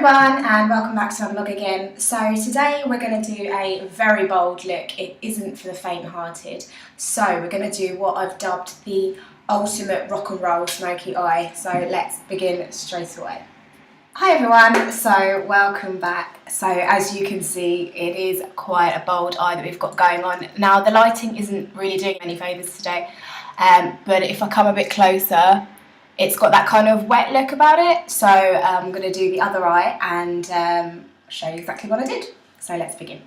everyone and welcome back to my vlog again. So today we're going to do a very bold look. It isn't for the faint-hearted. So we're going to do what I've dubbed the ultimate rock and roll smoky eye. So let's begin straight away. Hi everyone, so welcome back. So as you can see, it is quite a bold eye that we've got going on. Now the lighting isn't really doing any favours today, but if I come a bit closer, it's got that kind of wet look about it. So I'm going to do the other eye and show you exactly what I did. So let's begin.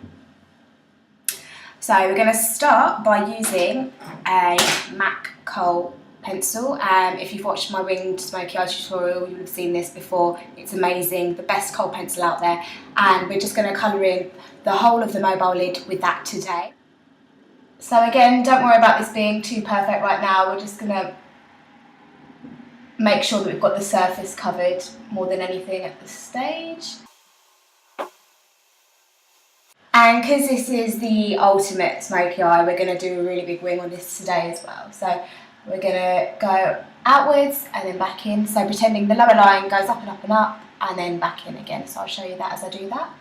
So we're going to start by using a MAC Kohl pencil. If you've watched my winged smoky eye tutorial, you would have seen this before. It's amazing, the best Kohl pencil out there, and we're just going to colour in the whole of the mobile lid with that today. So again, don't worry about this being too perfect right now. We're just going to make sure that we've got the surface covered more than anything at this stage. And because this is the ultimate smoky eye, we're going to do a really big wing on this today as well. So we're going to go outwards and then back in. So pretending the lower line goes up and up and up and then back in again. So I'll show you that as I do that.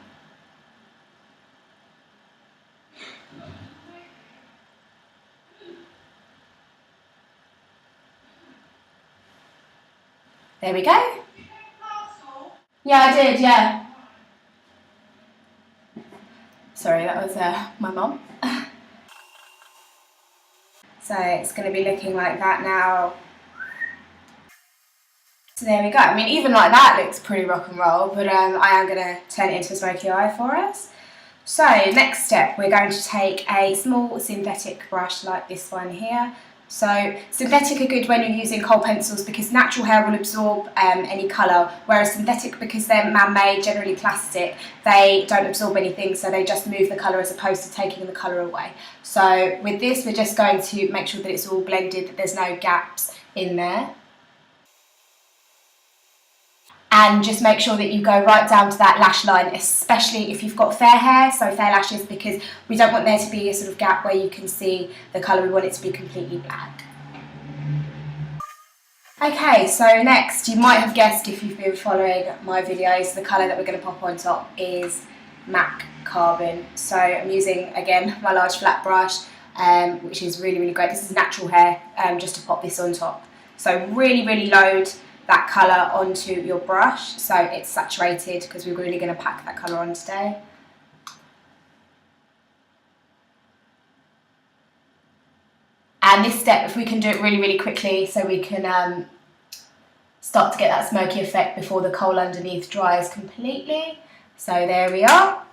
There we go. Yeah, I did, yeah. Sorry, that was my mum. So it's going to be looking like that now. So there we go. I mean, even like that looks pretty rock and roll, but I am going to turn it into a smoky eye for us. So next step, we're going to take a small synthetic brush like this one here. So synthetic are good when you're using Kohl pencils because natural hair will absorb any colour, whereas synthetic, because they're man-made, generally plastic, they don't absorb anything, so they just move the colour as opposed to taking the colour away. So with this, we're just going to make sure that it's all blended, that there's no gaps in there. And just make sure that you go right down to that lash line, especially if you've got fair hair, so fair lashes, because we don't want there to be a sort of gap where you can see the colour. We want it to be completely black. Okay, so next, you might have guessed if you've been following my videos, the colour that we're going to pop on top is MAC Carbon. So I'm using, again, my large flat brush, which is really, really great. This is natural hair, just to pop this on top. So really, really load that colour onto your brush so it's saturated, because we're really going to pack that colour on today. And this step, if we can do it really, really quickly so we can start to get that smoky effect before the Kohl underneath dries completely. So there we are.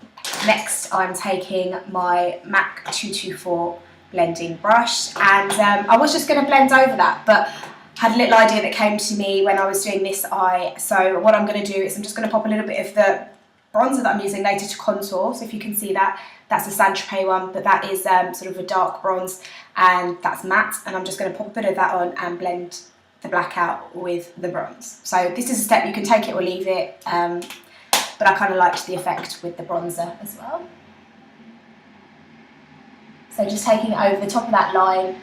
Next, I'm taking my MAC 224 blending brush, and I was just going to blend over that, but had a little idea that came to me when I was doing this eye. So what I'm going to do is I'm just going to pop a little bit of the bronzer that I'm using later to contour. So if you can see that, that's a Saint-Tropez one, but that is sort of a dark bronze, and that's matte. And I'm just going to pop a bit of that on and blend the black out with the bronze. So this is a step, you can take it or leave it, but I kind of liked the effect with the bronzer as well. So just taking it over the top of that line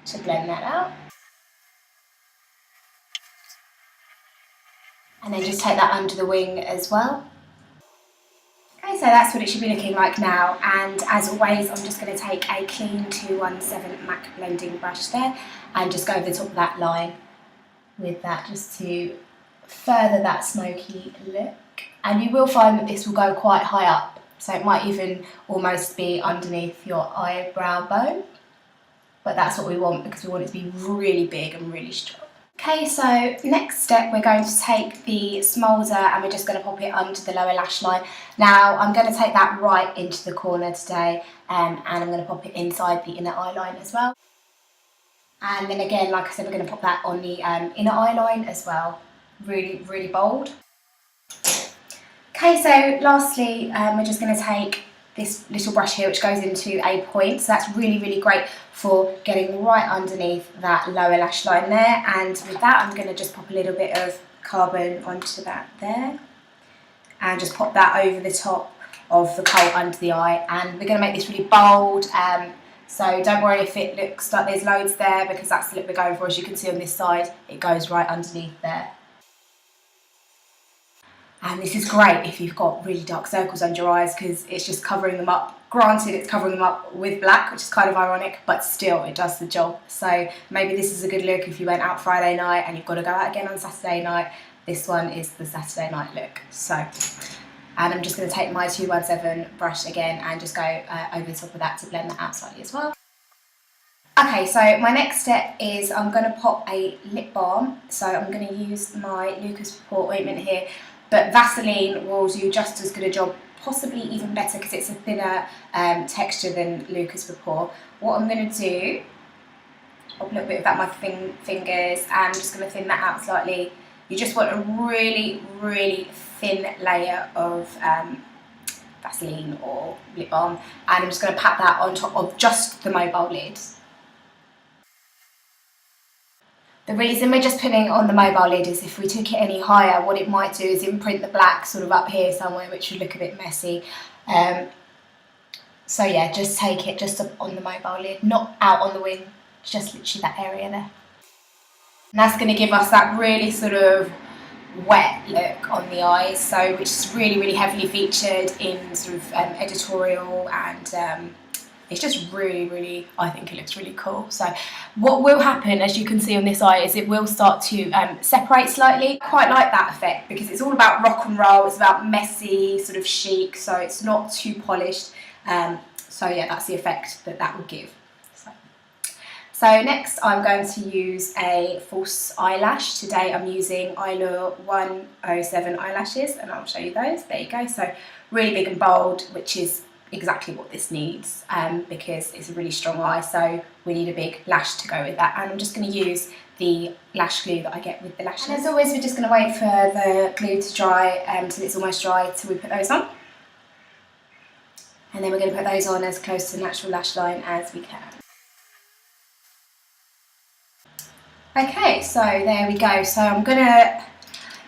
to blend that out. And then just take that under the wing as well. Okay, so that's what it should be looking like now, and as always, I'm just going to take a clean 217 MAC blending brush there and just go over the top of that line with that, just to further that smoky look. And you will find that this will go quite high up, so it might even almost be underneath your eyebrow bone. But that's what we want, because we want it to be really big and really strong. Okay, so next step, we're going to take the smolder and we're just going to pop it under the lower lash line. Now, I'm going to take that right into the corner today, and I'm going to pop it inside the inner eye line as well. And then again, like I said, we're going to pop that on the inner eye line as well. Really, really bold. Okay, so lastly, we're just going to take this little brush here, which goes into a point, so that's really, really great for getting right underneath that lower lash line there. And with that, I'm going to just pop a little bit of carbon onto that there, and just pop that over the top of the Kohl under the eye. And we're going to make this really bold, so don't worry if it looks like there's loads there, because that's the look we're going for. As you can see on this side, it goes right underneath there. And this is great if you've got really dark circles under your eyes because it's just covering them up. Granted, it's covering them up with black, which is kind of ironic, but still it does the job. So maybe this is a good look if you went out Friday night and you've got to go out again on Saturday night. This one is the Saturday night look. So, and I'm just going to take my 217 brush again and just go over the top of that to blend that out slightly as well. Okay, so my next step is I'm going to pop a lip balm. So I'm going to use my Lucas Pore ointment here, but Vaseline will do just as good a job, possibly even better because it's a thinner texture than Lucas Pore. What I'm going to do, pop a little bit of that on my fingers and I'm just going to thin that out slightly. You just want a really, really thin layer of Vaseline or lip balm, and I'm just going to pat that on top of just the mobile lid. The reason we're just putting it on the mobile lid is if we took it any higher, what it might do is imprint the black sort of up here somewhere, which would look a bit messy. So yeah, just take it just up on the mobile lid, not out on the wing, just literally that area there. And that's going to give us that really sort of wet look on the eyes, so which is really, really heavily featured in sort of editorial, and it's just really, really, I think it looks really cool. So what will happen, as you can see on this eye, is it will start to separate slightly. I quite like that effect because it's all about rock and roll, it's about messy, sort of chic, so it's not too polished. So yeah, that's the effect that that will give. So next I'm going to use a false eyelash. Today I'm using Eyelure 107 eyelashes, and I'll show you those. There you go. So really big and bold, which is exactly what this needs because it's a really strong eye, so we need a big lash to go with that. And I'm just going to use the lash glue that I get with the lashes. And as always, we're just going to wait for the glue to dry until it's almost dry till we put those on. And then we're going to put those on as close to the natural lash line as we can. Okay, so there we go. So I'm going to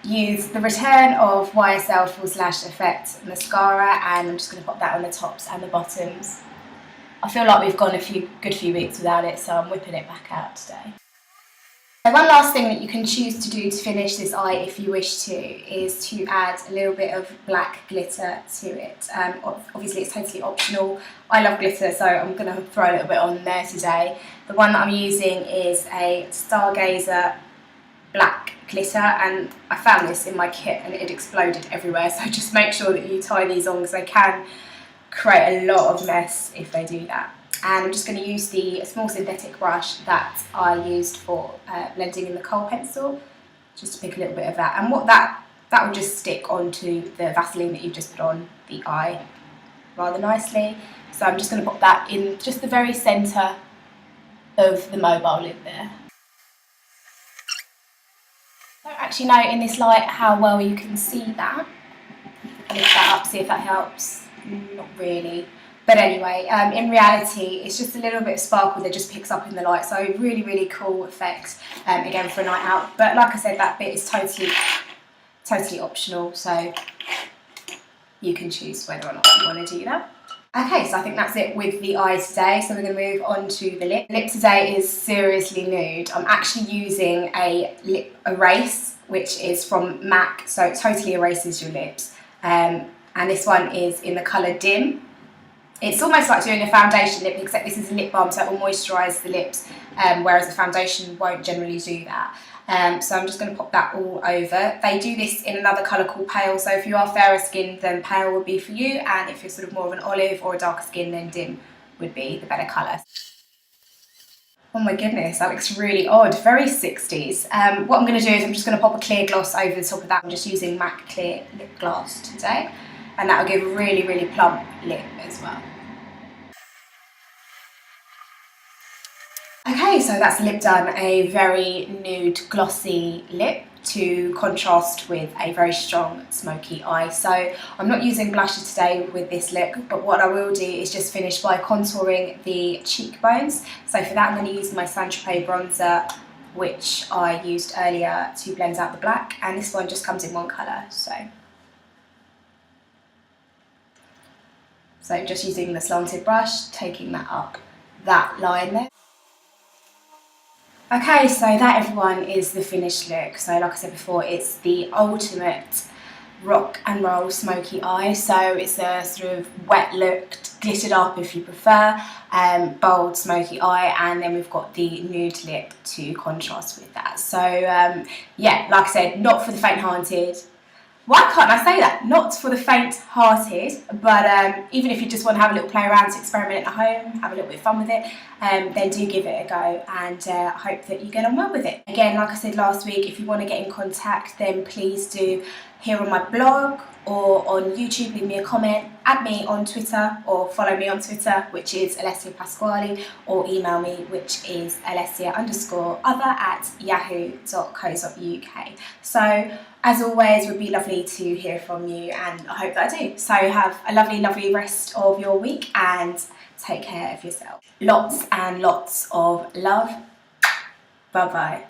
use the return of YSL False Lash Effect mascara, and I'm just going to pop that on the tops and the bottoms. I feel like we've gone a good few weeks without it, so I'm whipping it back out today. So one last thing that you can choose to do to finish this eye, if you wish to, is to add a little bit of black glitter to it. Obviously it's totally optional. I love glitter, so I'm going to throw a little bit on there today. The one that I'm using is a Stargazer black glitter, and I found this in my kit and it exploded everywhere, so just make sure that you tie these on because they can create a lot of mess if they do that. And I'm just going to use the small synthetic brush that I used for blending in the kohl pencil, just to pick a little bit of that, and what that will just stick onto the Vaseline that you've just put on the eye rather nicely. So I'm just going to pop that in just the very centre of the mobile lid there. I don't actually know in this light how well you can see that. I'll lift that up, see if that helps. Not really. But anyway, in reality, it's just a little bit of sparkle that just picks up in the light. So really, really cool effect, again, for a night out. But like I said, that bit is totally optional. So you can choose whether or not you want to do that. Okay, so I think that's it with the eye today. So we're going to move on to the lip. The lip today is seriously nude. I'm actually using a lip erase, which is from MAC. So it totally erases your lips. And this one is in the colour Dim. It's almost like doing a foundation lip, except this is a lip balm, so it will moisturise the lips, whereas the foundation won't generally do that. So I'm just going to pop that all over. They do this in another colour called Pale, so if you are fairer skinned, then Pale would be for you, and if you're sort of more of an olive or a darker skin, then Dim would be the better colour. Oh my goodness, that looks really odd, very 60s. What I'm going to do is I'm just going to pop a clear gloss over the top of that. I'm just using MAC Clear Lip Gloss today, and that will give a really, really plump lip as well. Okay, so that's the lip done, a very nude glossy lip to contrast with a very strong smoky eye. So I'm not using blusher today with this look, but what I will do is just finish by contouring the cheekbones. So for that I'm going to use my Saint-Tropez bronzer, which I used earlier to blend out the black, and this one just comes in one colour. So just using the slanted brush, taking that up that line there. Okay, so that, everyone, is the finished look. So like I said before, it's the ultimate rock and roll smoky eye. So it's a sort of wet looked, glittered up if you prefer, bold smoky eye, and then we've got the nude lip to contrast with that. So yeah, like I said, not for the faint-hearted. Why can't I say that? Not for the faint-hearted, but even if you just want to have a little play around, to experiment at home, have a little bit of fun with it, then do give it a go, and I hope that you get on well with it. Again, like I said last week, if you want to get in contact, then please do here on my blog or on YouTube, leave me a comment, add me on Twitter or follow me on Twitter, which is Alessia Pasquale, or email me, which is alessia_other@yahoo.co.uk. So as always, it would be lovely to hear from you, and I hope that I do. So have a lovely, lovely rest of your week and take care of yourself. Lots and lots of love. Bye bye.